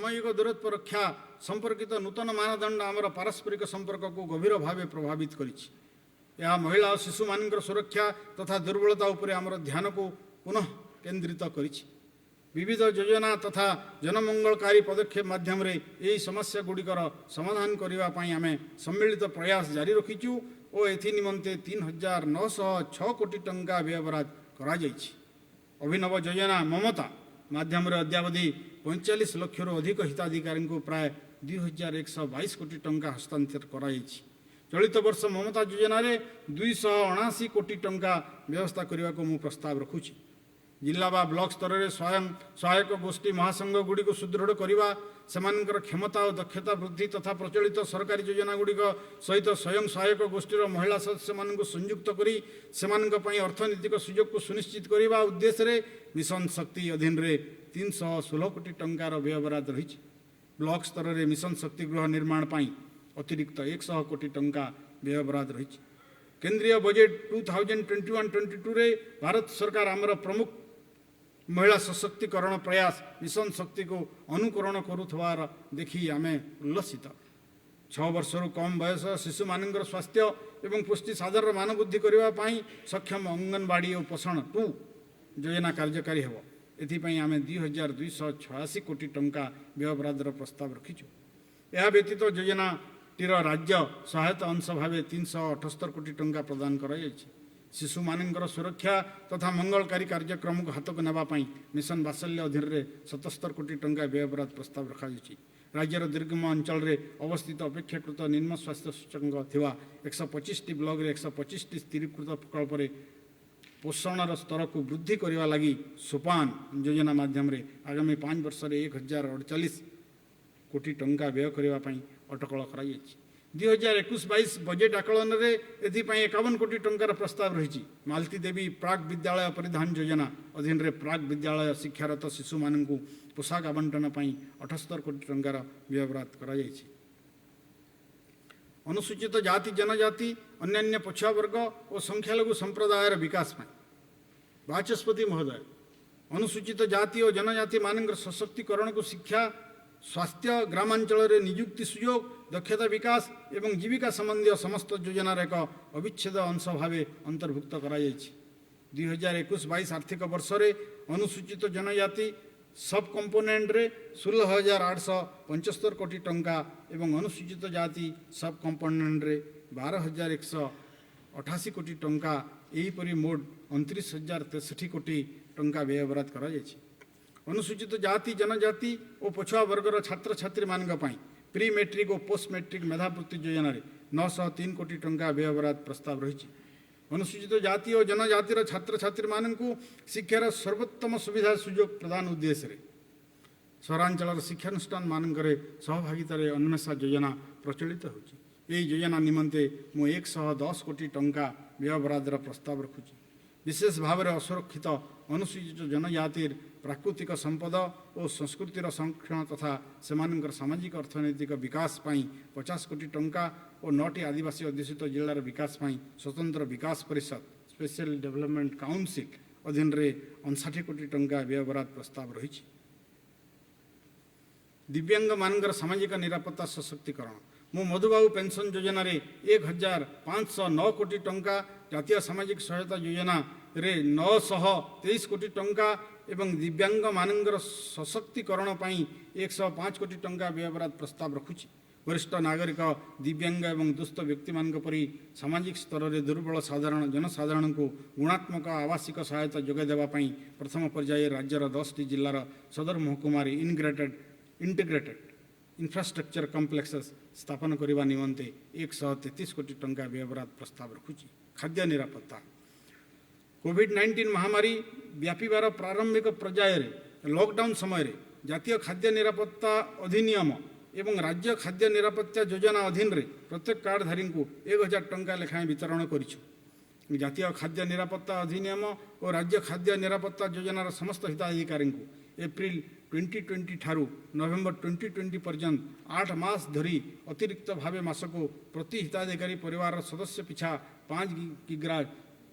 सामयिक दूरत्व रक्षा संपर्कित नूतन मानदंड आमर पारस्परिक संपर्क को गभीर भाव प्रभावित करिछि। यह महिला और शिशु मानकर सुरक्षा तथा दुर्बलता उपरे आमर ध्यान को पुनः केंद्रित करिछि। विविध योजना तथा जनमंगलकारी पदक्षेप माध्यम रे यही समस्या गुड़िकर समाधान करने आम सम्मिलित प्रयास जारी रखीचु और एथि निमंते 3,906 कोटी टंका व्ययबराद करा जाइछि। अभिनव योजना ममता माध्यम अद्यावधि 45 लाख अधिक हिताधिकारी को प्राय 2,122 कोटी टंका हस्तांतर कराई। चलित वर्ष ममता योजना रे 279 कोटी टंका व्यवस्था करने को मु प्रस्ताव रखुछि। जिला बा ब्लॉक स्तर में स्वयं सहायक गोष्ठी महासंघ गुड़ी को सुदृढ़ करने सेमानकर क्षमता और दक्षता वृद्धि तथा प्रचलित सरकारी योजना गुड़िक सहित स्वयं सहायक गोष्ठीर महिला सदस्य मान संयुक्त करी सेमानक पई अर्थनैतिक सुजोग को सुनिश्चित करने उद्देश्य रे मिशन शक्ति अधीन रे 316 कोटी टंकार व्ययबराद रही। ब्लॉक स्तर में मिशन शक्ति गृह निर्माण पाई अतिरिक्त 100 कोटी टंका व्ययबराद रही। केंद्रीय बजेट 2021-22 रे भारत सरकार आमर प्रमुख महिला सशक्तिकरण प्रयास मिशन शक्ति को अनुकरण करुथवार देखि आमे उल्लसित। 6 वर्षरु कम बयस शिशु मानकर स्वास्थ्य एवं पुष्टि साधन मान वृद्धि करने सक्षम अंगनवाड़ी और पोषण 2 योजना कार्यकारी हेब। एथिपाई आमे 2,286 कोटी टंका व्ययबरादर प्रस्ताव रखीचु। यह व्यतीत योजना टीर राज्य सहायता अंश भाव 378 कोटी टंका प्रदान कराଯାଇଛି। शिशु मानकर सुरक्षा तथा मंगलकारी कार्यक्रम को हाथ को नेबाई मिशन बात्सल्य अधीन रे 77 कोटी टंका व्ययबराद प्रस्ताव रखाଯାଇଛି। राज्यर दुर्गम अंचल रे अवस्थित अपेक्षाकृत निम्न स्वास्थ्य सूचक थिवा 125 टी ब्लॉक रे 125 टी स्थिरीकृत प्रकल्प रे पोषणर स्तर को वृद्धि करने लगी सोपान योजना माध्यम रे आगामी 5 वर्ष रे 1,048 कोटी टंका व्यय करने अटकल कर 2021-22 बजेट आकलन रे एथिपाई 51 कोटी टंकार प्रस्ताव रही। मालती देवी प्राक विद्यालय परिधान योजना अधीन रे प्राक विद्यालय शिक्षारत शिशु मानू पोशाक आवंटन 78 कोटी टंकार व्ययबराद करा जायछि। अनुसूचित जाति जनजाति अन्यान्य पछुआ वर्ग और संख्यालघु संप्रदायर विकास में बाचस्पति महोदय अनुसूचित जाति और जनजाति मानकर सशक्तिकरण को शिक्षा स्वास्थ्य ग्रामांचल नियुक्ति सुयोग दक्षता विकास एवं जीविका संबंधी समस्त योजनार एक अविच्छेद अंश भाव अंतर्भुक्त करा जायछि। 2021-22 आर्थिक वर्ष रे अनुसूचित जनजाति सब कंपोनेंट रे 16,875 कोटी टंका एवं अनुसूचित जाति सब कंपोनेंट रे 12,188 कोटी टंका एहीपरि मोट 29,063 कोटी टंका व्ययबराद करा जायछि। अनुसूचित जाति जनजाति और पछुआ वर्गर छात्र छात्री मान प्री मेट्रिक और पोस्ट मेट्रिक मेधावृत्ति योजना 903 कोटी टंका व्ययबराद प्रस्ताव रही। अनुसूचित जाति और जनजातिर छात्र छात्री मान शिक्षार सर्वोत्तम सुविधा सुजोग प्रदान उद्देश्य सहरांचल शिक्षानुष्ठान मानक सहभागितार अन्वेषा योजना प्रचलित होची। यही योजना निमंते मु 110 कोटी टंका व्ययबरादर प्रस्ताव रखुची। विशेष भाव में असुरक्षित अनुसूचित जनजातिर प्राकृतिक संपद और संस्कृतिर संरक्षण तथा सेमानकर सामाजिक अर्थनैतिक विकास पाई 50 कोटी टंका और 9टी आदिवासी अध्युषित जिलार विकास पाई स्वतंत्र विकास परिषद स्पेशल डेवलपमेंट काउंसिल अधीन रे 59 कोटी टंका व्ययबराद प्रस्ताव रही। दिव्यांग मानकर सामाजिक निरापत्ता सशक्तिकरण मु मधुबाबू पेंशन योजना रे 1,509 कोटी टंका जातीय सामाजिक सहायता योजना रे 923 कोटी टंका एवं दिव्यांग मानकर सशक्तिकरण पाई 105 कोटी टंका व्ययबराद प्रस्ताव रखुछि। वरिष्ठ नागरिक दिव्यांग एवं दुस्थ व्यक्ति मान परी सामाजिक स्तर में दुर्बल साधारण जनसाधारण को गुणात्मक आवासिक सहायता जोगाई देवा पाई प्रथम पर्याय राज्यर 10टी जिलार सदर महकुमार इंटीग्रेटेड इंफ्रास्ट्रक्चर कम्प्लेक्सेस स्थापन करने निमंते 133 कोटी टंका व्ययबराद प्रस्ताव रखुछि। खाद्य निरापत्ता कोविड-19 महामारी व्यापीबार प्रारंभिक पर्याय लॉकडाउन समय जातीय खाद्य निरापत्ता अधिनियम एवं राज्य खाद्य निरापत्ता योजना अधीन रे प्रत्येक कार्डधारी को 1,000 टंका लेखाएं वितरण करिछु। जातीय खाद्य निरापत्ता अधिनियम और राज्य खाद्य निरापत्ता योजनार समस्त हिताधिकारी को एप्रिल 2020 ठारू नवेम्बर 2020 पर्यंत 8 मास धरी अतिरिक्त भावे मासको प्रति हिताधिकारी परिवार सदस्य पिछा 5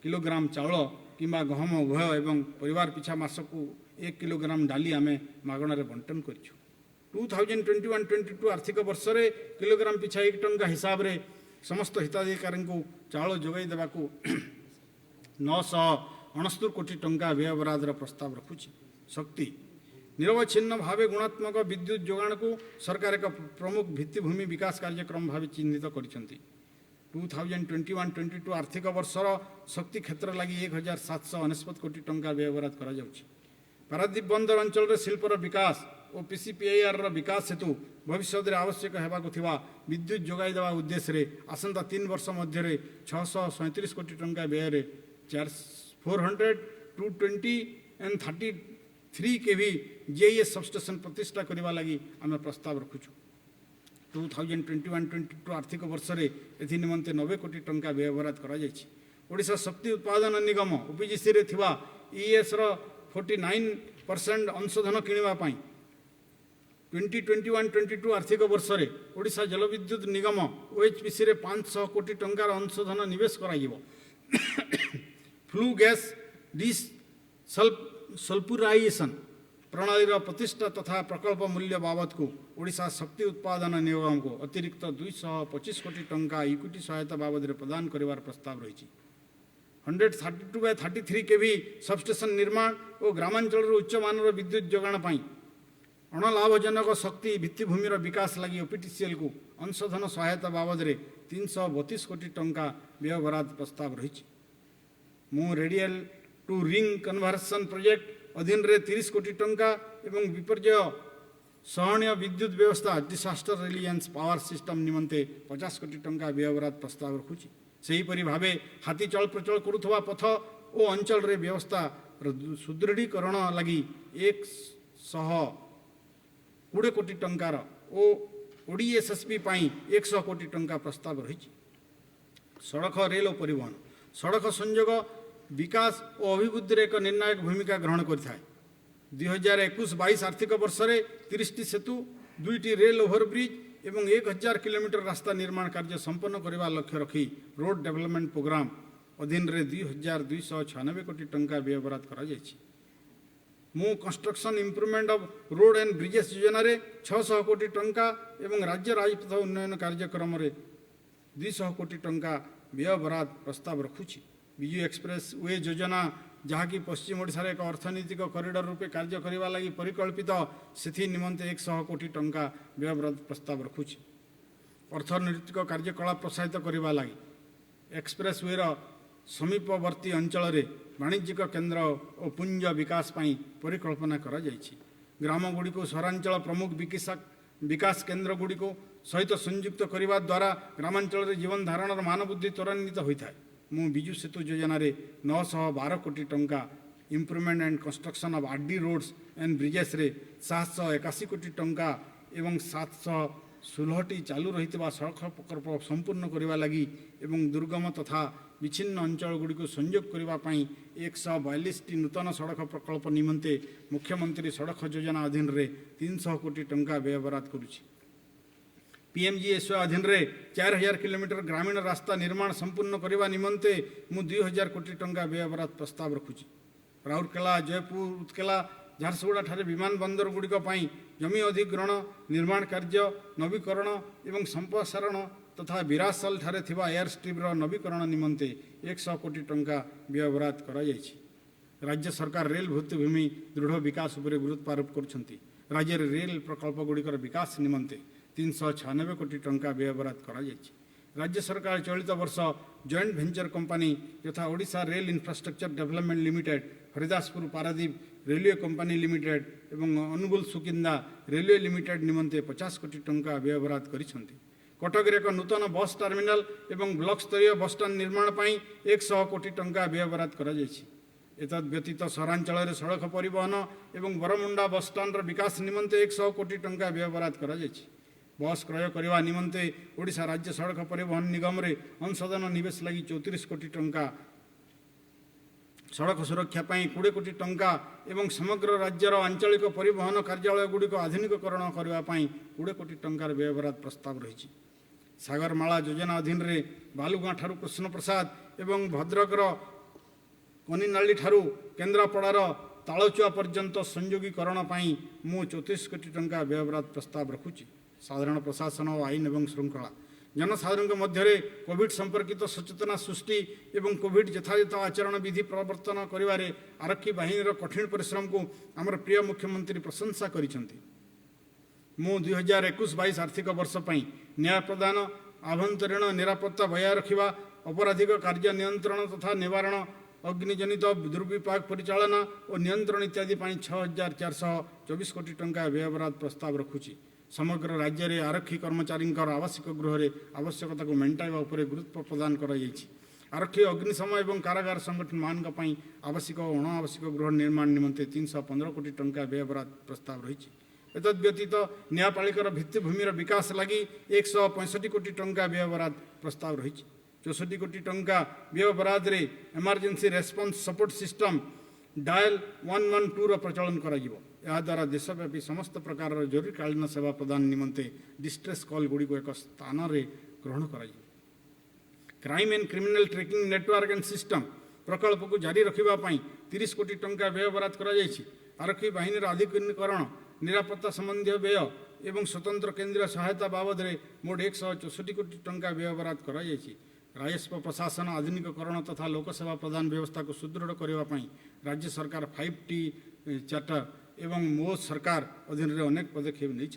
किलोग्राम चाउल किंबा गहम उभय एवं परिवार पिछा मासको 1 किलोग्राम डाली आमे मागणार बंटन करिछु। 2021-22 आर्थिक वर्ष में किलोग्राम पिछा 1 टंका हिसाब से समस्त हिताधिकारी को चाउल जोगाई देवाकू 969 कोटी टंका व्यय बरादर प्रस्ताव रखुछि। शक्ति निरवच्छिन्न भाव गुणात्मक विद्युत जोगाण को सरकार एक प्रमुख भित्तिभूमि विकास कार्यक्रम भाव चिन्हित करिसेंति। 2021-22 आर्थिक वर्षर शक्ति क्षेत्र लगी 1769 कोटी टंका व्यय बराद करा जाउछि। पारादीप बंदर अंचल रे शिल्पर विकास और पीसीपीआईआर विकास हेतु भविष्य में आवश्यक होगा विद्युत जोगाई देवा उद्देश्य रे आसंता 3 वर्ष मध्य 637 कोटी टंका व्यय 400, 220 एंड 33 केवी जीआईएस सबस्टेशन प्रतिष्ठा करने लगी आम प्रस्ताव रखुचु। 2021-22 आर्थिक वर्ष में एथि निमंते 90 कोटी टंका व्यय बराद करा जायछि। ओडिशा शक्ति उत्पादन निगम ओपीजीसी रे थिबा ईएस रो 49% अंशधन किणवा पाई 2021-22 आर्थिक वर्ष में ओडिशा जलविद्युत निगम ओएचपीसी रे 500 कोटी टंकार अंशधन निवेश कराइबो। फ्लू गैस डिसल्फ्युराइजेशन प्रणाली प्रतिष्ठा तथा प्रकल्प मूल्य बाबद को ओडिशा शक्ति उत्पादन निगम को अतिरिक्त 225 कोटी टंका इक्विटी सहायता बाबद प्रदान करिवार प्रस्ताव रही। 132/33 केवी सबस्टेशन निर्माण और ग्रामांचल उच्च मानर विद्युत जोगाण पाई अणलाभजनक शक्ति भित्तिभूमिर विकास लगी ओपीटीसीएल को अंशधन सहायता बाबद 332 कोटी टंका व्यय बराद प्रस्ताव रही। मु radial to ring conversion project अधीन रे 30 कोटी टंका एवं विपर्य सहनीय विद्युत व्यवस्था डिसास्टर रिलियंस पावर सिस्टम निमंते 50 कोटी टंका व्यय बराद प्रस्ताव रखुछि। सेहीपरि भावे हाथी चल प्रचल करुथवा पथ और अंचल रे व्यवस्था सुदृढ़ीकरण लगी 120 कोटी टंकार ओ ओडीएसएसपी पाई 100 कोटी टंका प्रस्ताव रही। सड़क रेल और परिवहन सड़क संयोग विकास और अभिवृद्धि एक निर्णायक भूमिका ग्रहण करता है। 2021-22 आर्थिक वर्ष में 30 सेतु 2 रेल ओभरब्रिज एवं 1000 किलोमीटर रास्ता निर्माण कार्य संपन्न करने लक्ष्य रखी रोड डेवलपमेंट प्रोग्राम अधीन रे 2296 कोटी टंका व्यय बराद करा जायछि। मु construction improvement of road and bridges योजना रे 600 कोटी टंका एवं राज्य राजपथ उन्नयन कार्यक्रम रे 200 कोटी टंका व्यय बराद प्रस्ताव रखुछि। विजु एक्सप्रेस वे योजना जहाँकि पश्चिम ओडिशा एक अर्थनैतिक कॉरिडोर रूपे कार्य करने लगी परिकल्पित से निमंते 100 कोटी टंका व्यय बराद प्रस्ताव रखुछि। अर्थनैतिक कार्यकलाप प्रोत्साहित करने लगी एक्सप्रेस वेर समीपवर्ती अंचल रे वाणिज्यिक केन्द्र और पुंज विकास पाई परिकल्पना करा जायछि। ग्राम गुड़ी को सहरांचल प्रमुख विकास केन्द्र गुड़ी को सहित संयुक्त करने द्वारा ग्रामांचल जीवन धारण मानवृद्धि त्वरान्वित होता है। मु विजु सेतु योजना रे 912 कोटी टंका improvement and construction of RD roads and bridges रे 781 कोटी टंका एवं 716 चालू रही सड़क प्रकल्प संपूर्ण करने लगी एवं दुर्गम तथा विच्छिन्न अंचल गुड़ी को संयोग करने 142 नूतन सड़क प्रकल्प निमंते मुख्यमंत्री सड़क योजना अधीन रे 300 कोटी टंका व्यय बराद करुछि। पीएमजीएसवाई अधीन रे 4000 किलोमीटर ग्रामीण रास्ता निर्माण संपूर्ण करने निमंते मु 2000 कोटी टंका व्यय बराद प्रस्ताव रखुछि। राउरकेला जयपुर उत्केला झारसुगुड़ा ठारे विमान बंदर गुड़िक जमी अधिग्रहण निर्माण कार्य नवीकरण एवं संप्रसारण तथा विरासल ठारे थिबा एयर स्ट्रिप्र नवीकरण निमंते 100 कोटी टंका व्यय बराद करा जायछि। राज्य सरकार रेल भित्तिभूमि दृढ़ विकास उपरे गुरुत्व आरोप करछन्ति। राज्य रेल प्रकल्प गुड़िकर विकास निमंते 396 कोटी टंका व्यय बराद करा जायछि। राज्य सरकार चलित वर्ष जॉइंट वेंचर कंपनी यथा Odisha rail infrastructure development limited, Haridaspur Paradip railway company limited एवं अनुगुल सुकिंदा रेलवे लिमिटेड निमंते 50 कोटी टंका व्यय बराद करिसंति। कटक एक नूतन बस टर्मिनाल एवं ब्लॉक स्तरीय बस स्टैंड निर्माण पाई 100 कोटी टंका व्यय बराद करा जायछि। एतद व्यतीत सहरांचल सड़क परिवहन एवं बरमुंडा बस स्टैंड विकास निमंते 100 कोटी टंका व्यय बराद करा जायछि। बस क्रय करने निमंते ओडिशा राज्य सड़क परिवहन निगम रे अंशधन निवेश लगी 34 कोटी टंका, सड़क सुरक्षा पाई 20 कोटी टंका एवं समग्र राज्यर आंचलिक परिवहन कार्यालय गुड़िक आधुनिकीकरण करने 20 कोटी टंकार व्यय बराद प्रस्ताव रही। सागरमाला योजना अधीन रे बालुगाँ ठारू कृष्णप्रसाद एवं भद्रकर कनिनाली ठारू केन्द्रापड़ार तालचुआ पर्यंत संयोगीकरण मु 34 कोटी टंका व्ययबराद प्रस्ताव रखुची। साधारण प्रशासन और आईन एवं श्रृंखला जनसाधारण मध्य कोविड संपर्कित सचेतना सृष्टि एवं कोविड यथायथ आचरण विधि प्रवर्तन करिवारे आरक्षी बाहिनीर कठिन परिश्रम को आमर प्रिय मुख्यमंत्री प्रशंसा करिसेंति। मु 2021-22 आर्थिक वर्ष पई न्याय प्रदान आभ्यंतरीण निरापत्ता बजाय रखिबा अपराधिक कार्य नियंत्रण तथा निवारण अग्निजनित दुर्विपाक परिचालना और नियंत्रण इत्यादि 6424 कोटी टंका व्ययबराद प्रस्ताव रखुची। समग्र राज्य में आरक्षी कर्मचारी आवश्यक गृह आवश्यकता को मेटाइबा उपरे गुरुत्व प्रदान कराଯାଇଛି। आरक्षी अग्निशम और कारागार संगठन मान आवश्यक और अणआवश्यक गृह निर्माण निमंते 315 कोटी टंका व्ययबराद प्रस्ताव रही। एतद्व्यतीत न्यायपालिकार भित्तिभूमिर विकास लगी 165 कोटी टंका व्ययबराद प्रस्ताव रही। 64 कोटी टंका व्ययबराद रे emergency response support system dial 112 प्रचलन करा द्वारा देशव्यापी समस्त प्रकार जरूरीकालीन सेवा प्रदान निमंते डिस्ट्रेस कॉल गुड़ी को एक स्थान रे ग्रहण करा। Crime and criminal trekking network and system प्रकल्प को जारी रखा 30 कोटी टंका व्ययबराद करा। आरक्षी बाहिनी आधुनिकीकरण निरापत्ता संबंधी व्यय एवं स्वतंत्र केंद्रीय सहायता बाबद मोट 164 कोटी टंका व्ययबराद करा। राजस्व प्रशासन आधुनिकीकरण तथा लोकसेवा प्रदान व्यवस्था को सुदृढ़ करने राज्य सरकार 5T चार्टर एवं मो सरकार अधीन अनेक पदक्षेप नहीं।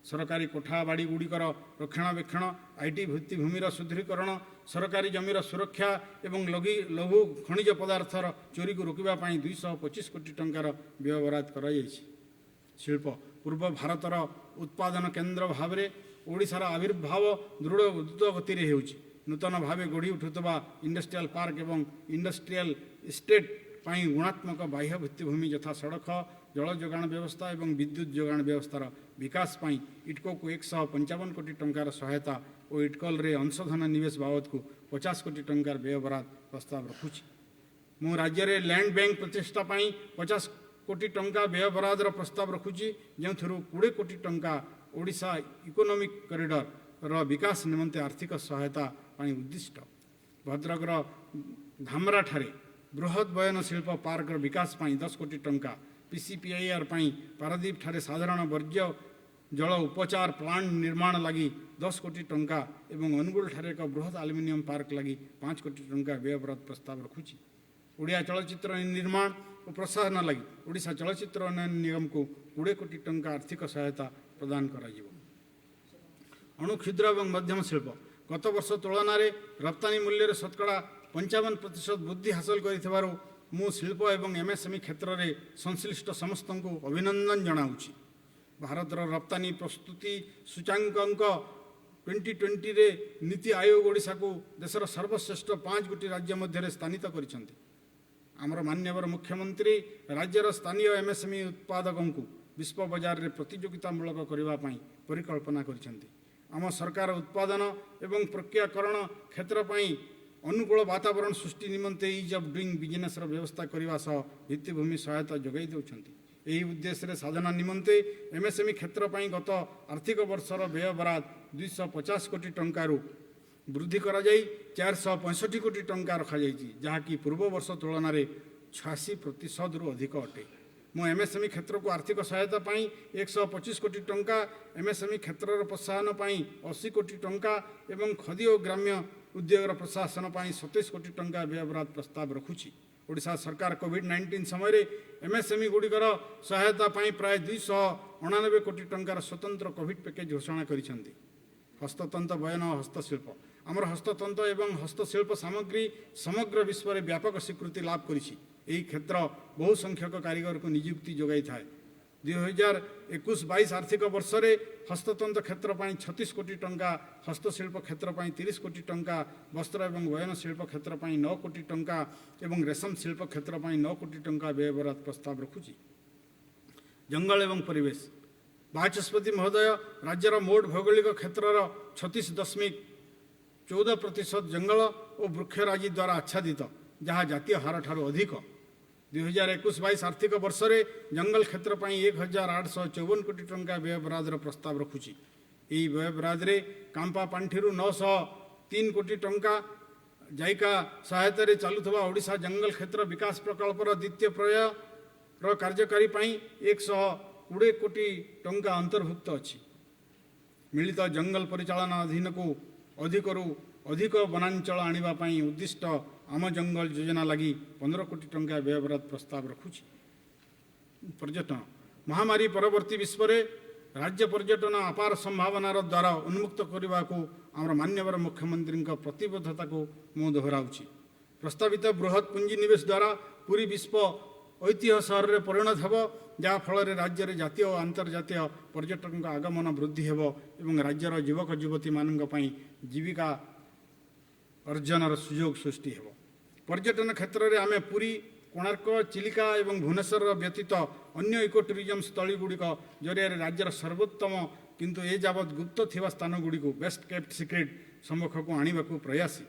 सरकारी कोठा बाड़ी गुड़िकर रक्षणाबेक्षण आईटी भित्तिभूमिर सुदृढ़ीकरण सरकारी जमीर सुरक्षा एवं लघु खनिज पदार्थर चोरी को रोकने 225 कोटी टंकार व्ययबराद करा। शिल्प पूर्व भारतर उत्पादन केन्द्र भाव में ओडिशार आविर्भाव दृढ़ द्रुत गति में होउछि। नूतन भाव गढ़ी उठुवा इंडस्ट्रियल पार्क एवं इंडस्ट्रियल इस्टेट पाई गुणात्मक बाह्य भित्तिभूमि यथा सड़क जल जोगाण व्यवस्था एवं विद्युत जोगाण व्यवस्थार विकास पाई इटको को 155 कोटी टंकार सहायता और इटकल रे अंशधन निवेश बाबद को 50 कोटी टंकार व्ययबराद प्रस्ताव रखुछि। मु राज्य रे लैंड बैंक प्रतिष्ठा पाई 50 कोटी टंका व्ययबराद प्रस्ताव रखुछि, जो 20 कोटी टंका ओडिशा इकोनॉमिक कॉरिडोर रो विकास निमंते आर्थिक सहायता पाई उद्दिष्ट। भद्रक धामरा ठारे बृहत बयन शिल्प पार्क विकास पाई 10 कोटी टंका, PCPIR पाई पारादीप ठारे साधारण वर्ज्य जल उपचार प्लांट निर्माण लगी 10 कोटी टंका एवं अनुगुल ठारे एक बृहत एल्युमिनियम पार्क लगी 5 कोटी टंका व्ययबराद प्रस्ताव रखुछि। ओडिया चलचित्र निर्माण और प्रसारण लगी ओडिशा चलचित्र उन्नयन निगम को 20 कोटी टंका आर्थिक सहायता प्रदान करा। अणु क्षुद्र और मध्यम शिल्प गत वर्ष तुलन में रप्तानी मूल्य शतकड़ा 55% वृद्धि हासिल कर मु शिल्प एवं MSME क्षेत्र में संश्लिष्ट समस्त को अभिनंदन जनाऊँगी। भारतर रप्तानी प्रस्तुति सूचांक 2020 रे नीति आयोग ओडिशा को देशर सर्वश्रेष्ठ 5 गोटी राज्य मध्य स्थानित करिसेंति। आमर माननीय मुख्यमंत्री राज्यर स्थानीय MSME उत्पादकों को विश्व बजार रे प्रतियोगितामूलक करने परिकल्पना करिसेंति। आम सरकार उत्पादन एवं प्रक्रियाकरण क्षेत्र पाई अनुकूल वातावरण सृष्टि निमंते इज ऑफ डूइंग बिजनेस व्यवस्था करने सह भित्तिभूमि सहायता जोगाई देउछंती। यही उद्देश्य साधना निमंते MSME क्षेत्र पाई गत आर्थिक वर्षर व्ययबराद 250 कोटी टंकारु वृद्धि करा जाई 465 कोटी टंका रखा जाइछि, जहाँकि पूर्व वर्ष तुलन में 86% रु अधिक अटे। मु MSME क्षेत्र को आर्थिक सहायता पाई 125 कोटी टंका, MSME क्षेत्र प्रोत्साहन पाई 80 कोटी टंका एवं खदी और ग्राम्य उद्योग प्रशासन पाई 27 कोटी टंका व्ययबराद प्रस्ताव रखुछि। ओडिशा सरकार कोविड-19 समय MSME गुड़िकर सहायता पाई प्राय 299 कोटी टंकार स्वतंत्र कोविड पैकेज घोषणा करिसेंति। हस्ततंत्र बयन और हस्तशिल्प आमर हस्ततंत्र एवं हस्तशिल्प सामग्री समग्र विश्व में व्यापक स्वीकृति लाभ करिछि। यही क्षेत्र बहु संख्यक कारीगर को नियुक्ति जोगाई थाए। 2021-22 आर्थिक वर्ष रे हस्ततंत्र क्षेत्र पाई 36 कोटी टंका, हस्तशिल्प क्षेत्र पाई 30 कोटी टंका, वस्त्र एवं बयन शिल्प क्षेत्र पाई 9 कोटी टंका एवं रेशम शिल्प क्षेत्र पाई 9 कोटी टंका व्ययबराद प्रस्ताव रखुछि। जंगल एवं परिवेश बाचस्पति महोदय राज्यर मोट भौगोलिक क्षेत्रर 36.14% जंगल और वृक्षराजी द्वारा आच्छादित, जहाँ जातीय हार ठारू अधिक। 2021-22 आर्थिक वर्ष रे जंगल क्षेत्र पाई 1854 कोटी टंका व्ययबराद प्रस्ताव रखुछि। यही व्ययबराद रे कांपा पांठिरु 903 कोटी टंका, जाइका सहायता रे चालुथबा ओडिशा जंगल क्षेत्र विकास प्रकल्पर द्वितीय पर्याय କାର୍ଯ୍ୟକାରୀ ପାଇଁ 120 କୋଟି ଟଙ୍କା ଅନ୍ତର୍ଭୁକ୍ତ ଅଛି। ମିଳିତ ଜଙ୍ଗଲ ପରିଚାଳନା ଅଧୀନକୁ ଅଧିକରୁ ଅଧିକ ବନାଞ୍ଚଳ ଆଣିବା ପାଇଁ ଉଦ୍ଦିଷ୍ଟ ଆମ ଜଙ୍ଗଲ ଯୋଜନା ଲାଗି 15 କୋଟି ଟଙ୍କା ବ୍ୟୟବରାଦ ପ୍ରସ୍ତାବ ରଖୁଛି। ପର୍ଯ୍ୟଟନ ମହାମାରୀ ପରବର୍ତ୍ତୀ ବିଶ୍ୱରେ ରାଜ୍ୟ ପର୍ଯ୍ୟଟନ ଅପାର ସମ୍ଭାବନାର ଦ୍ୱାର ଉନ୍ମୁକ୍ତ କରିବାକୁ ଆମର ମାନ୍ୟବର ମୁଖ୍ୟମନ୍ତ୍ରୀଙ୍କ ପ୍ରତିବଦ୍ଧତାକୁ ମୁଁ ଦୋହରାଉଛି। ପ୍ରସ୍ତାବିତ ବୃହତ୍ ପୁଞ୍ଜିନିବେଶ ଦ୍ୱାରା ପୁରୀ ବିଶ୍ୱ ଐତିହ୍ୟ ସହରରେ ପରିଣତ ହେବ, ଯାହାଫଳରେ ରାଜ୍ୟରେ ଜାତୀୟ ଓ ଆନ୍ତର୍ଜାତୀୟ ପର୍ଯ୍ୟଟକଙ୍କ ଆଗମନ ବୃଦ୍ଧି ହେବ ଏବଂ ରାଜ୍ୟର ଯୁବକ ଯୁବତୀମାନଙ୍କ ପାଇଁ ଜୀବିକା ଅର୍ଜନର ସୁଯୋଗ ସୃଷ୍ଟି ହେବ। ପର୍ଯ୍ୟଟନ କ୍ଷେତ୍ରରେ ଆମେ ପୁରୀ, କୋଣାର୍କ, ଚିଲିକା ଏବଂ ଭୁବନେଶ୍ୱର ବ୍ୟତୀତ ଅନ୍ୟ ଇକୋ ଟୁରିଜମ ସ୍ଥଳୀଗୁଡ଼ିକ ଜରିଆରେ ରାଜ୍ୟର ସର୍ବୋତ୍ତମ କିନ୍ତୁ ଏଯାବତ୍ ଗୁପ୍ତ ଥିବା ସ୍ଥାନଗୁଡ଼ିକୁ ବେଷ୍ଟ କେପ୍ଟ ସିକ୍ରେଟ୍ ସମ୍ମୁଖକୁ ଆଣିବାକୁ ପ୍ରୟାସୀ।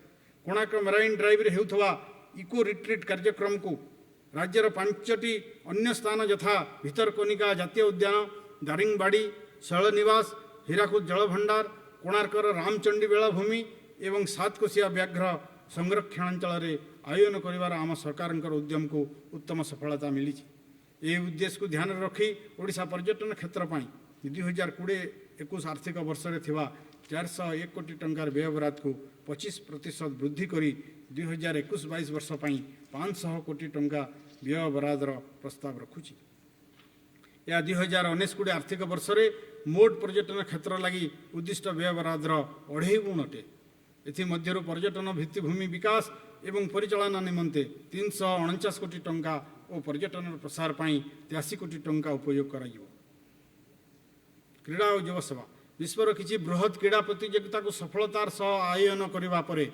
କୋଣାର୍କ ମେରାଇନ୍ ଡ୍ରାଇଭ୍ରେ ହେଉଥିବା ଇକୋ ରିଟ୍ରିଟ୍ କାର୍ଯ୍ୟକ୍ରମକୁ ରାଜ୍ୟର 5ଟି ଅନ୍ୟ ସ୍ଥାନ ଯଥା ଭିତରକନିକା ଜାତୀୟ ଉଦ୍ୟାନ, ଦାରିଙ୍ଗବାଡ଼ି, ଶୈଳନିବାସ, ହୀରାକୁଦ ଜଳଭଣ୍ଡାର, କୋଣାର୍କର ରାମଚଣ୍ଡୀ ବେଳାଭୂମି ଏବଂ ସାତକୋଶିଆ ବ୍ୟାଘ୍ର ସଂରକ୍ଷଣାଞ୍ଚଳରେ ଆୟୋଜନ କରିବାର ଆମ ସରକାରଙ୍କର ଉଦ୍ୟମକୁ ଉତ୍ତମ ସଫଳତା ମିଳିଛି। ଏହି ଉଦ୍ଦେଶ୍ୟକୁ ଧ୍ୟାନରେ ରଖି ଓଡ଼ିଶା ପର୍ଯ୍ୟଟନ କ୍ଷେତ୍ର ପାଇଁ 2020-21 ଆର୍ଥିକ ବର୍ଷରେ ଥିବା 401 କୋଟି ଟଙ୍କାର ବ୍ୟୟବରାଦକୁ 25% ବୃଦ୍ଧି କରି 2021-22 ବର୍ଷ ପାଇଁ 500 କୋଟି ଟଙ୍କା ବ୍ୟୟବରାଦର ପ୍ରସ୍ତାବ ରଖୁଛି। ଏହା 2019-20 ଆର୍ଥିକ ବର୍ଷରେ ମୋଟ ପର୍ଯ୍ୟଟନ କ୍ଷେତ୍ର ଲାଗି ଉଦ୍ଦିଷ୍ଟ ବ୍ୟୟବରାଦର 2.5 ଗୁଣ ଅଟେ। ଏଥିମଧ୍ୟରୁ ପର୍ଯ୍ୟଟନ ଭିତ୍ତିଭୂମି ବିକାଶ ଏବଂ ପରିଚାଳନା ନିମନ୍ତେ 349 କୋଟି ଟଙ୍କା ଓ ପର୍ଯ୍ୟଟନର ପ୍ରସାର ପାଇଁ 83 କୋଟି ଟଙ୍କା ଉପଯୋଗ କରାଯିବ। କ୍ରୀଡ଼ା ଓ ଯୁବସେବା ବିଶ୍ୱର କିଛି ବୃହତ୍ କ୍ରୀଡ଼ା ପ୍ରତିଯୋଗିତାକୁ ସଫଳତାର ସହ ଆୟୋଜନ କରିବା ପରେ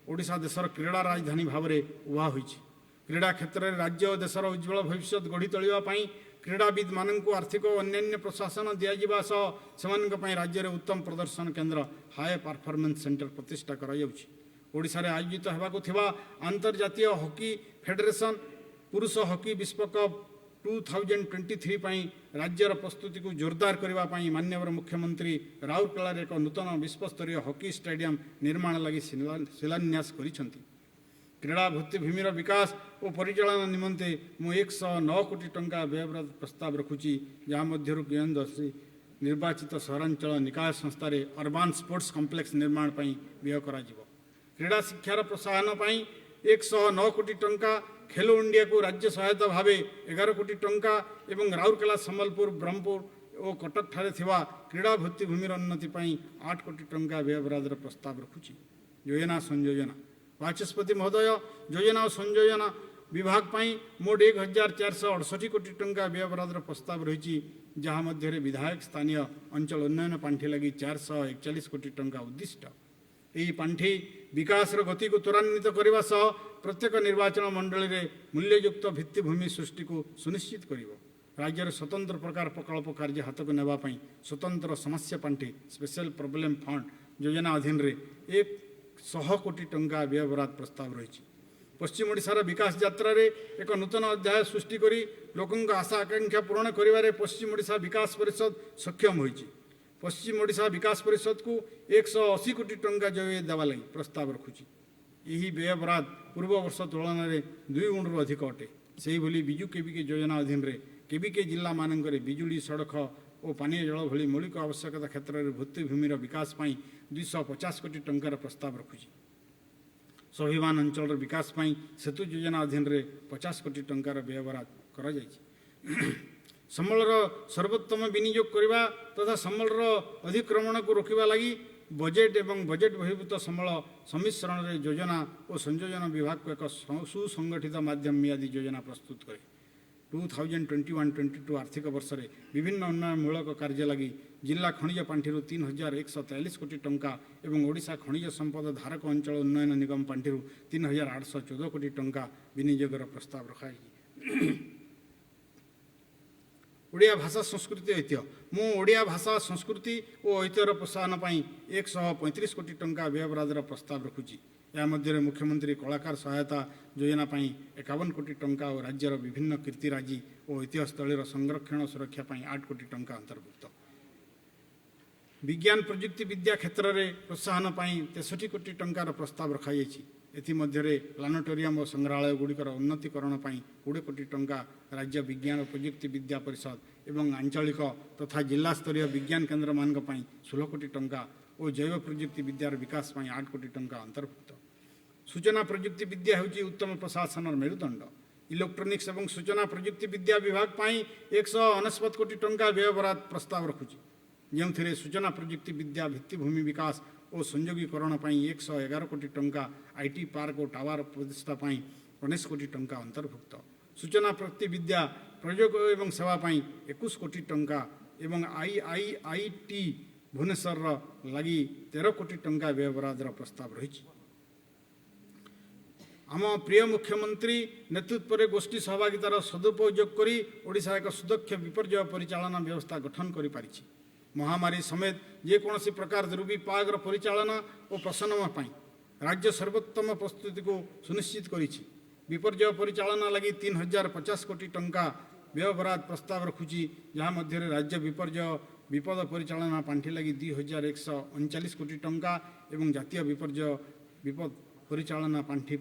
ଓଡ଼ିଶା ଦେଶର କ୍ରୀଡ଼ା ରାଜଧାନୀ ଭାବରେ ଉଭା ହୋଇଛି। କ୍ରୀଡ଼ା କ୍ଷେତ୍ରରେ ରାଜ୍ୟ ଓ ଦେଶର ଉଜ୍ଜ୍ୱଳ ଭବିଷ୍ୟତ ଗଢ଼ି ତୋଳିବା ପାଇଁ କ୍ରୀଡ଼ାବିତ୍ମାନଙ୍କୁ ଆର୍ଥିକ ଓ ଅନ୍ୟାନ୍ୟ ପ୍ରଶାସନ ଦିଆଯିବା ସହ ସେମାନଙ୍କ ପାଇଁ ରାଜ୍ୟରେ ଉତ୍ତମ ପ୍ରଦର୍ଶନ କେନ୍ଦ୍ର ହାଇ ପରଫର୍ମାନ୍ସ ସେଣ୍ଟର ପ୍ରତିଷ୍ଠା କରାଯାଉଛି। ଓଡ଼ିଶାରେ ଆୟୋଜିତ ହେବାକୁ ଥିବା ଆନ୍ତର୍ଜାତୀୟ ହକି ଫେଡେରେସନ୍ ପୁରୁଷ ହକି ବିଶ୍ୱକପ୍ 2023 ପାଇଁ ରାଜ୍ୟର ପ୍ରସ୍ତୁତିକୁ ଜୋରଦାର କରିବା ପାଇଁ ମାନ୍ୟବର ମୁଖ୍ୟମନ୍ତ୍ରୀ ରାଉରକେଲାରେ ଏକ ନୂତନ ବିଶ୍ୱସ୍ତରୀୟ ହକି ଷ୍ଟାଡିୟମ ନିର୍ମାଣ ଲାଗି ଶିଳାନ୍ୟାସ କରିଛନ୍ତି। କ୍ରୀଡ଼ା ଭିତ୍ତିଭୂମିର ବିକାଶ ଓ ପରିଚାଳନା ନିମନ୍ତେ ମୁଁ 109 କୋଟି ଟଙ୍କା ବ୍ୟୟବରାଦ ପ୍ରସ୍ତାବ ରଖୁଛି, ଯାହା ମଧ୍ୟରୁ କେନ୍ଦ୍ର ନିର୍ବାଚିତ ସହରାଞ୍ଚଳ ନିକାୟ ସଂସ୍ଥାରେ ଅର୍ବାନ୍ ସ୍ପୋର୍ଟସ୍ କମ୍ପ୍ଲେକ୍ସ ନିର୍ମାଣ ପାଇଁ ବ୍ୟୟ କରାଯିବ। କ୍ରୀଡ଼ା ଶିକ୍ଷାର ପ୍ରୋତ୍ସାହନ ପାଇଁ 109 କୋଟି ଟଙ୍କା, ଖେଲୋ ଇଣ୍ଡିଆକୁ ରାଜ୍ୟ ସହାୟତା ଭାବେ 11 କୋଟି ଟଙ୍କା ଏବଂ ରାଉରକେଲା, ସମ୍ବଲପୁର, ବ୍ରହ୍ମପୁର ଓ କଟକଠାରେ ଥିବା କ୍ରୀଡ଼ା ଭିତ୍ତିଭୂମିର ଉନ୍ନତି ପାଇଁ 8 କୋଟି ଟଙ୍କା ବ୍ୟୟବରାଦର ପ୍ରସ୍ତାବ ରଖୁଛି। ଯୋଜନା ସଂଯୋଜନା ବାଚସ୍ପତି ମହୋଦୟ, ଯୋଜନା ଓ ସଂଯୋଜନା ବିଭାଗ ପାଇଁ ମୋଟ 1468 କୋଟି ଟଙ୍କା ବ୍ୟୟବରାଦର ପ୍ରସ୍ତାବ ରହିଛି, ଯାହା ମଧ୍ୟରେ ବିଧାୟକ ସ୍ଥାନୀୟ ଅଞ୍ଚଳ ଉନ୍ନୟନ ପାଣ୍ଠି ଲାଗି 441 କୋଟି ଟଙ୍କା ଉଦ୍ଦିଷ୍ଟ। ଏହି ପାଣ୍ଠି ବିକାଶର ଗତିକୁ ତ୍ୱରାନ୍ୱିତ କରିବା ସହ ପ୍ରତ୍ୟେକ ନିର୍ବାଚନ ମଣ୍ଡଳୀରେ ମୂଲ୍ୟଯୁକ୍ତ ଭିତ୍ତିଭୂମି ସୃଷ୍ଟିକୁ ସୁନିଶ୍ଚିତ କରିବ। ରାଜ୍ୟରେ ସ୍ୱତନ୍ତ୍ର ପ୍ରକାର ପ୍ରକଳ୍ପ କାର୍ଯ୍ୟ ହାତକୁ ନେବା ପାଇଁ ସ୍ୱତନ୍ତ୍ର ସମସ୍ୟା ପାଣ୍ଠି ସ୍ପେଶାଲ ପ୍ରୋବ୍ଲେମ୍ ଫଣ୍ଡ ଯୋଜନା ଅଧୀନରେ 100 କୋଟି ଟଙ୍କା ବ୍ୟୟବରାଦ ପ୍ରସ୍ତାବ ରହିଛି। ପଶ୍ଚିମ ଓଡ଼ିଶାର ବିକାଶ ଯାତ୍ରାରେ ଏକ ନୂତନ ଅଧ୍ୟାୟ ସୃଷ୍ଟି କରି ଲୋକଙ୍କ ଆଶା ଆକାଂକ୍ଷା ପୂରଣ କରିବାରେ ପଶ୍ଚିମ ଓଡ଼ିଶା ବିକାଶ ପରିଷଦ ସକ୍ଷମ ହୋଇଛି। ପଶ୍ଚିମ ଓଡ଼ିଶା ବିକାଶ ପରିଷଦକୁ 180 କୋଟି ଟଙ୍କା ଯୋଗାଇ ଦେବା ଲାଗି ପ୍ରସ୍ତାବ ରଖୁଛି। ଏହି ବ୍ୟୟବରାଦ ପୂର୍ବ ବର୍ଷ ତୁଳନାରେ 2 ଗୁଣରୁ ଅଧିକ ଅଟେ। ସେହିଭଳି ବିଜୁ କେବିକେ ଯୋଜନା ଅଧୀନରେ କେବିକେ ଜିଲ୍ଲାମାନଙ୍କରେ ବିଜୁଳି, ସଡ଼କ ଓ ପାନୀୟ ଜଳ ଭଳି ମୌଳିକ ଆବଶ୍ୟକତା କ୍ଷେତ୍ରରେ ଭିତ୍ତିଭୂମିର ବିକାଶ ପାଇଁ 250 କୋଟି ଟଙ୍କାର ପ୍ରସ୍ତାବ ରଖୁଛି। ସ୍ୱାଭିମାନ ଅଞ୍ଚଳର ବିକାଶ ପାଇଁ ସେତୁ ଯୋଜନା ଅଧୀନରେ 50 କୋଟି ଟଙ୍କାର ବ୍ୟୟବରାଦ କରାଯାଇଛି। ସମ୍ବଳର ସର୍ବୋତ୍ତମ ବିନିଯୋଗ କରିବା ତଥା ସମ୍ବଳର ଅଧିକ୍ରମଣକୁ ରୋକିବା ଲାଗି ବଜେଟ୍ ଏବଂ ବଜେଟ୍ ବହିର୍ଭୂତ ସମ୍ବଳ ସମ୍ମିଶ୍ରଣରେ ଯୋଜନା ଓ ସଂଯୋଜନ ବିଭାଗକୁ ଏକ ସୁସଂଗଠିତ ମାଧ୍ୟମ ମିଆଦି ଯୋଜନା ପ୍ରସ୍ତୁତ କରେ। 2021-22 ଆର୍ଥିକ ବର୍ଷରେ ବିଭିନ୍ନ ଉନ୍ନୟନମୂଳକ କାର୍ଯ୍ୟ ଲାଗି ଜିଲ୍ଲା ଖଣିଜ ପାଣ୍ଠିରୁ 3143 କୋଟି ଟଙ୍କା ଏବଂ ଓଡ଼ିଶା ଖଣିଜ ସମ୍ପଦ ଧାରକ ଅଞ୍ଚଳ ଉନ୍ନୟନ ନିଗମ ପାଣ୍ଠିରୁ 3814 କୋଟି ଟଙ୍କା ବିନିଯୋଗର ପ୍ରସ୍ତାବ ରଖାଯାଇଛି। ଓଡ଼ିଆ ଭାଷା ସଂସ୍କୃତି ଐତିହ୍ୟ ମୁଁ ଓଡ଼ିଆ ଭାଷା ସଂସ୍କୃତି ଓ ଐତିହ୍ୟର ପ୍ରୋତ୍ସାହନ ପାଇଁ 135 କୋଟି ଟଙ୍କା ବ୍ୟୟବରାଦର ପ୍ରସ୍ତାବ ରଖୁଛି। ଏହା ମଧ୍ୟରେ ମୁଖ୍ୟମନ୍ତ୍ରୀ କଳାକାର ସହାୟତା ଯୋଜନା ପାଇଁ 51 କୋଟି ଟଙ୍କା ଓ ରାଜ୍ୟର ବିଭିନ୍ନ କୀର୍ତ୍ତିରାଜି ଓ ଐତିହ୍ୟସ୍ଥଳୀର ସଂରକ୍ଷଣ ଓ ସୁରକ୍ଷା ପାଇଁ 8 କୋଟି ଟଙ୍କା ଅନ୍ତର୍ଭୁକ୍ତ। ବିଜ୍ଞାନ ପ୍ରଯୁକ୍ତି ବିଦ୍ୟା କ୍ଷେତ୍ରରେ ପ୍ରୋତ୍ସାହନ ପାଇଁ 63 କୋଟି ଟଙ୍କାର ପ୍ରସ୍ତାବ ରଖାଯାଇଛି। एथिमध्यरे प्लानेटोरियम और संग्रहालय गुड़िकर उन्नतीकरण पर 20 कोटी टंका राज्य विज्ञान और प्रजुक्ति विद्या परिषद एवं आंचलिक तथा जिला स्तरीय विज्ञान केन्द्र मान 16 कोटी टंका और जैव प्रजुक्ति विद्यार विकास पर 8 कोटी टंका अंतर्भुक्त। सूचना प्रजुक्ति विद्या होची उत्तम प्रशासन मेरुदंड। इलेक्ट्रोनिक्स एवं सूचना प्रजुक्ति विद्या विभाग पर 169 कोटी टंका व्यय बराद प्रस्ताव रखुची, जो सूचना प्रजुक्ति विद्या भित्तिभूमि विकास और संयोगीकरण पर 111 कोटी टंका, आईटी पार्क और टावर प्रतिष्ठा पर 19 कोटी टंका अंतर्भुक्त। सूचना प्रयुक्ति विद्या प्रयोग एवं सेवा पर 21 कोटी टंका एवं आईआईटी भुवनेश्वर लगी 13 कोटी टंका व्यय बरादर प्रस्ताव रही। आम प्रिय मुख्यमंत्री नेतृत्व में गोष्ठी सहभागितार सदुपयोग करी ओडिशा एक सुदक्ष विपर्यय परिचालना व्यवस्था गठन कर पारिछि। महामारी समेत जेकोसी प्रकार दुर्विपागर परिचालना और प्रशमन पर राज्य सर्वोत्तम प्रस्तुति को सुनिश्चित करिछि। विपर्यय परिचालना लगी 3050 कोटी टंका व्यय बराद प्रस्ताव रखुची, जहाँ मध्य राज्य विपर्यय विपद परिचालना पांठि लगी 2139 कोटी टंका एवं जातीय विपर्यय विपद परिचालना पांठि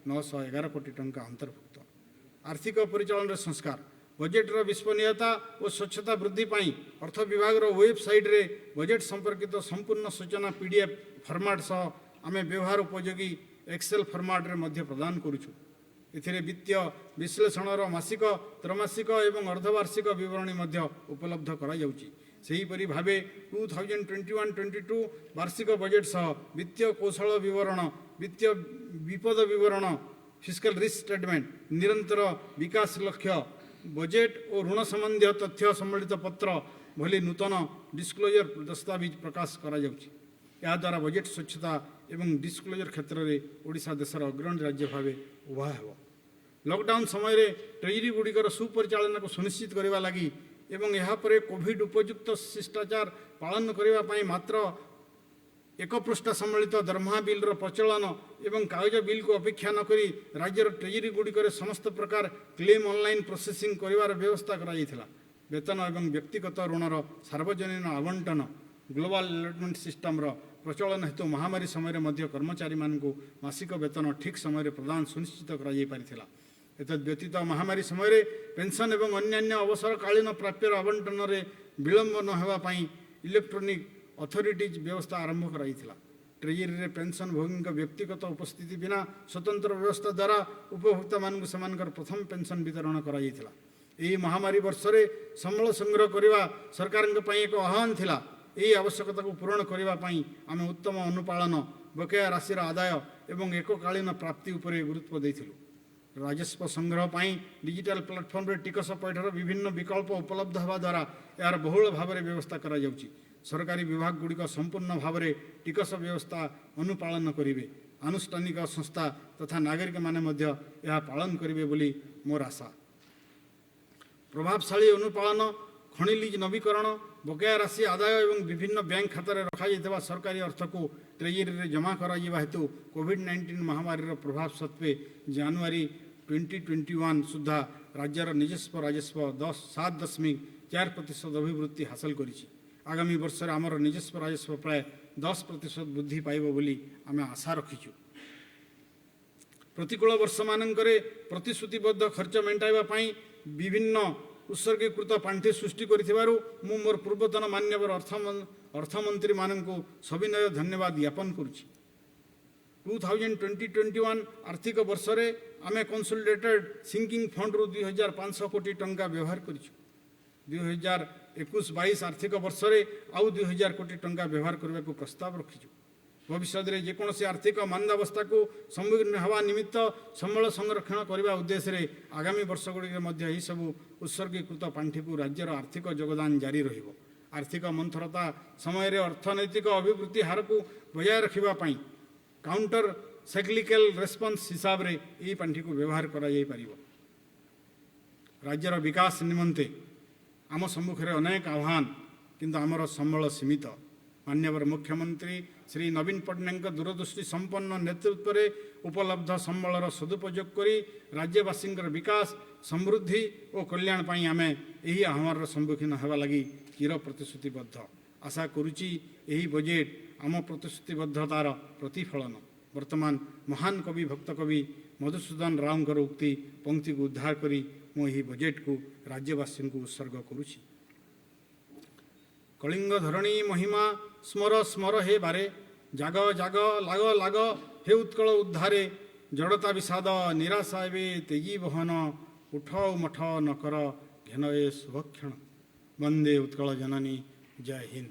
911 कोटी टंका अंतर्भुक्त। आर्थिक परिचालन संस्कार बजेटर विश्वसनीयता और स्वच्छता वृद्धि पर अर्थ विभाग वेबसाइट रे बजेट संपर्कित संपूर्ण सूचना पीडीएफ फॉर्मेट सह आम व्यवहार उपयोगी एक्सेल फॉर्मेट रे मध्य प्रदान करुछु। एथिरे वित्तीय विश्लेषणर मासिक त्रैमासिक एवं अर्धवार्षिक विवरणी मध्य उपलब्ध करा जाउची। सेहीपरि भावे 2021-22 वार्षिक बजेट सह वित्तीय कौशल विवरण, वित्तीय विपद विवरण, फिस्कल रिस्क स्टेटमेंट, निरंतर विकास लक्ष्य, बजेट और ऋण संबंधी तथ्य सम्मिलित पत्र भली नूतन डिस्क्लोजर दस्तावेज प्रकाश करा जाउची। या द्वारा बजेट स्वच्छता एवं डिस्क्लोजर क्षेत्र में ओडिशा देशर अग्रणी राज्य भाव उभा हेब। लॉकडाउन समय ट्रेजरी गुड़िकर सुपरिचालन को सुनिश्चित करने लगी एवं यापर कोविड उपयुक्त शिष्टाचार पालन करने मात्र एक पृष्ठ सम्मिलित दरमहा बिल्र प्रचलन एवं कागज बिल को अपेक्षा न करी राज्यर ट्रेजरी गुड़िकर समस्त प्रकार क्लेम ऑनलाइन प्रोसेसिंग करिवार व्यवस्था करा जायथिला। वेतन एवं व्यक्तिगत ऋणर सार्वजनीन आवंटन ग्लोबल अलॉटमेंट सिस्टम प्रचलन हेतु महामारी समय मध्य कर्मचारी मानक मासिक वेतन ठीक समय प्रदान सुनिश्चित करा जाय पारिथिला। एतद् व्यतीत महामारी समय पेंशन एवं अन्यान्य अवसरकालीन प्राप्यर आवंटन में विलंब न होगा पाई इलेक्ट्रोनिक अथॉरिटीज व्यवस्था आरंभ कराइथिला। ट्रेजरी रे पेंशन भोगी व्यक्तिगत उपस्थिति बिना स्वतंत्र व्यवस्था द्वारा उपभोक्ता मानक सेमानकर प्रथम पेंशन वितरण कराइथिला। एही महामारी वर्ष रे संबल संग्रह करने सरकार एक आह्वान थिला। यही आवश्यकता को पूरण करने आम उत्तम अनुपालन, बकेया राशि आदाय एवं एककालीन प्राप्ति उपरे गुरुत्व देथिलु। राजस्व संग्रह पर डिजिटल प्लाटफर्म रे टिकस पैठर विभिन्न विकल्प उपलब्ध होगा द्वारा यार बहुल भाव में व्यवस्था करा जाउची। सरकारी विभाग गुड़िक संपूर्ण भाव में टिकस व्यवस्था अनुपालन करेंगे। आनुष्ठानिक संस्था तथा नागरिक माने मध्य यह पालन करेंगे बोली मोर आशा। प्रभावशाली अनुपालन, खनि लीज नवीकरण, बकेया राशि आदाय एवं विभिन्न बैंक खाता में रखा जाइथिबा सरकारी अर्थ को ट्रेजरी रे जमा करा जिबा हेतु कोविड-19 महामारी प्रभाव सत्वे जनवरी 2021 सुधा राज्यर निजस्व राजस्व 7.4% अभिवृद्धि हासिल करिछि। आगामी वर्ष आमर निजस्व राजस्व प्राय 10% वृद्धि पाइब बोली आमे आशा रखिछु। प्रतिकूल वर्ष मानकरे प्रतिश्रुतिबद्ध खर्च मेंटाइबा पई विभिन्न उत्सर्गीकृत पांठि सृष्टि करिथिबारु मु मोर पूर्वतन मान्यवर अर्थमंत्री माननकु सविनय धन्यवाद ज्ञापन करुछि। 2020-21 आर्थिक वर्ष रे आमे कंसोलिडेटेड सिंकिंग फंड रु 2500 कोटी टंका व्यवहार करिछु। 2021-22 आर्थिक वर्ष रे आउ 2000 कोटी टंका व्यवहार करने को प्रस्ताव रखिछु। भविष्य में जेकोसी आर्थिक मांदावस्था को सम्मुखीन हवा निमित्त संबल संरक्षण करने उद्देश्य रे आगामी वर्ष गुड़िक यही सबू उत्सर्गीकृत पांठि को राज्यर आर्थिक योगदान जारी रहिबो। आर्थिक मंथरता समय अर्थनैतिक अभिवृद्धि हार को बजाय रखापी काउंटर साइक्लिकल रेस्पॉन्स हिसाब रे यही पांठि को व्यवहार करा जाय परिबो। राज्यर विकास निमंते आम सम्मुखें अनेक आह्वान किंतु आमर संबल सीमित। मान्यवर मुख्यमंत्री श्री नवीन पट्टनायक दूरदृष्टि संपन्न नेतृत्व में उपलब्ध संबलर सदुपयोग करी राज्यवासी विकास, समृद्धि और कल्याण पाई आमे यही आह्वान सम्मुखीन होगा लगी चिर प्रतिश्रुतिबद्ध। आशा करुची यही बजेट आम प्रतिश्रुतिबद्धतार प्रतिफलन। वर्तमान महान कवि भक्त कवि मधुसूदन रावଙ୍କର उक्ति पंक्ति को उद्धार करी मो ही बजेट को राज्यवासी को उत्सर्ग करुछि। कलिंग धरणी महिमा स्मर स्मर हे बारे, जाग जाग लाग लाग हे उत्कल उद्धारे, जड़ता विषाद निराशा एवं तेजी बहन, उठ मठ न कर घेन ए शुभक्षण, वंदे उत्कल जननी, जय हिंद।